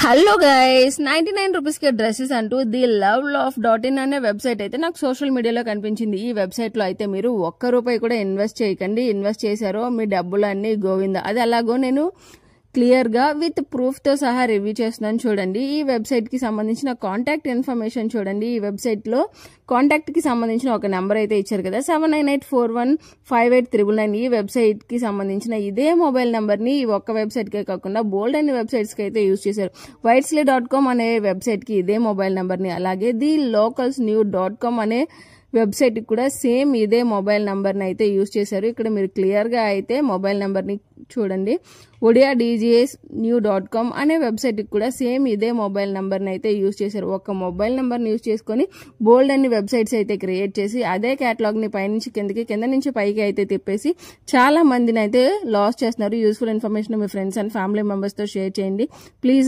Hello guys 99 rupees కే dresses అంటూ the love laugh .in అనే website అయితే నాకు సోషల్ మీడియాలో కనిపించింది. ఈ వెబ్సైట్ లో అయితే మీరు ₹1 కూడా ఇన్వెస్ట్ చేయకండి. ఇన్వెస్ట్ చేశారో మీ డబ్బులు అన్ని గోవింద. అది అలాగో నేను క్లియర్ గా విత్ ప్రూఫ్ తో సహా రివ్యూ చేస్తున్నాను చూడండి. ఈ వెబ్సైట్ కి సంబంధించిన కాంటాక్ట్ ఇన్ఫర్మేషన్ చూడండి. ఈ వెబ్సైట్ లో కాంటాక్ట్ కి సంబంధించిన ఒక నెంబర్ అయితే ఇచ్చారు కదా, 7984158399. ఈ వెబ్సైట్ కి సంబంధించిన ఇదే మొబైల్ నెంబర్ ని ఈ ఒక్క వెబ్సైట్ కే కాకుండా బోల్డ్ అనే వెబ్సైట్స్ కి అయితే యూజ్ చేశారు. whitesly.com అనే వెబ్సైట్ కి ఇదే మొబైల్ నెంబర్ ని, అలాగే ది localsnew.com అనే వెబ్సైట్ కి కూడా సేమ్ ఇదే మొబైల్ నెంబర్ ని అయితే యూజ్ చేశారు. ఇక్కడ మీరు క్లియర్ గా అయితే మొబైల్ నెంబర్ ని చూడండి. odiadjsnew.com అనే వెబ్సైట్ కి కూడా సేమ్ ఇదే మొబైల్ నెంబర్ ని అయితే యూజ్ చేశారు. ఒక మొబైల్ నెంబర్ ని యూజ్ చేసుకుని బోల్డ్ అన్ని వెబ్సైట్స్ అయితే క్రియేట్ చేసి అదే కేటలాగ్ ని పైనుంచి కిందకి, కింద నుంచి పైకి అయితే తిప్పేసి చాలా మందిని అయితే లాస్ చేస్తున్నారు. Useful information me friends and family members తో షేర్ చేయండి ప్లీజ్.